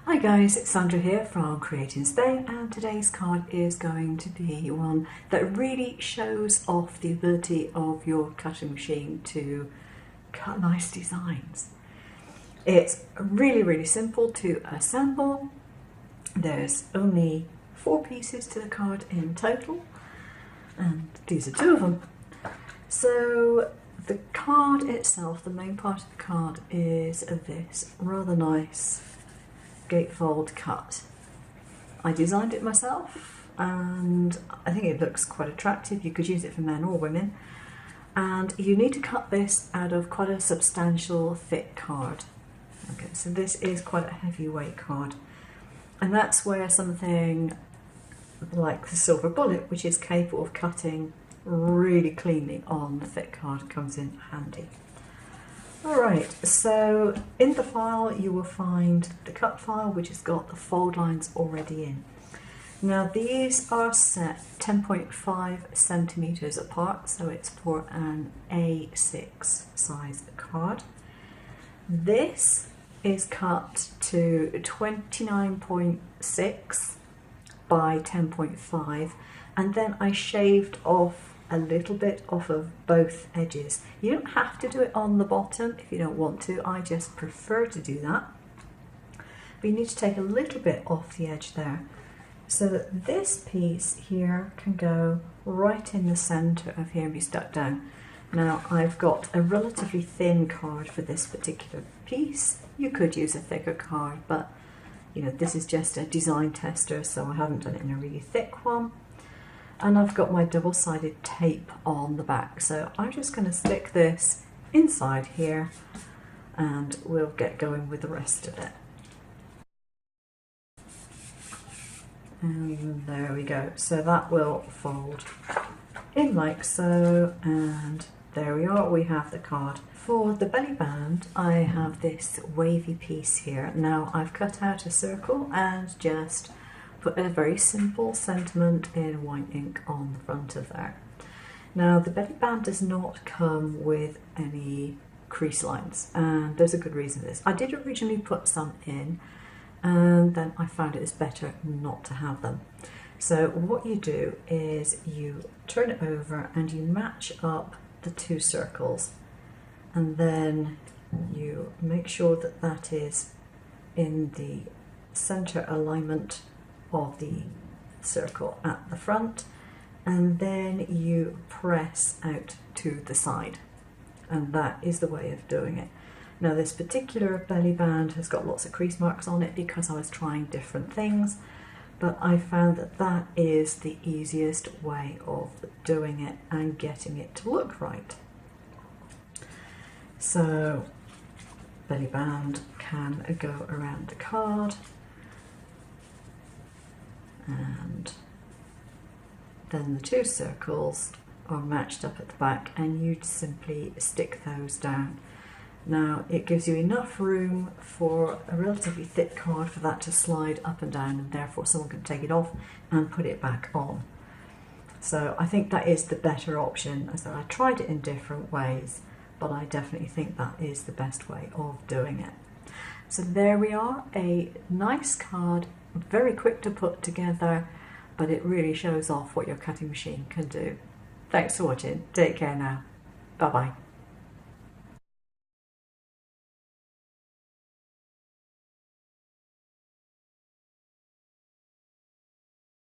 Hi guys, it's Sandra here from Creating Spain, and today's card is going to be one that really shows off the ability of your cutting machine to cut nice designs. It's really simple to assemble. There's only 4 pieces to the card in total, and these are 2 of them. So the card itself, the main part of the card, is this rather nice gatefold cut. I designed it myself and I think it looks quite attractive. You could use it for men or women, and you need to cut this out of quite a substantial thick card. Okay, so this is quite a heavyweight card, and that's where something like the silver bullet, which is capable of cutting really cleanly on the thick card, comes in handy. Alright, so in the file you will find the cut file, which has got the fold lines already in. Now these are set 10.5 centimeters apart, so it's for an A6 size card. This is cut to 29.6 by 10.5, and then I shaved off a little bit off of both edges. You don't have to do it on the bottom if you don't want to. I just prefer to do that. But you need to take a little bit off the edge there, so that this piece here can go right in the center of here and be stuck down. Now I've got a relatively thin card for this particular piece. You could use a thicker card, but you know, this is just a design tester, so I haven't done it in a really thick one. And I've got my double-sided tape on the back, so I'm just going to stick this inside here and we'll get going with the rest of it. And there we go, so that will fold in like so, and there we are, we have the card. For the belly band I have this wavy piece here. Now I've cut out a circle and just put a very simple sentiment in white ink on the front of there. Now the belly band does not come with any crease lines, and there's a good reason for this. I did originally put some in, and then I found it is better not to have them. So what you do is you turn it over and you match up the 2 circles, and then you make sure that that is in the center alignment of the circle at the front, and then you press out to the side, and that is the way of doing it. Now this particular belly band has got lots of crease marks on it because I was trying different things, but I found that that is the easiest way of doing it and getting it to look right. So belly band can go around the card, and then the 2 circles are matched up at the back, and you simply stick those down. Now it gives you enough room for a relatively thick card for that to slide up and down, and therefore someone can take it off and put it back on. So I think that is the better option. As I tried it in different ways, but I definitely think that is the best way of doing it. So there we are, a nice card, very quick to put together, but it really shows off what your cutting machine can do. Thanks for watching. Take care now. Bye bye.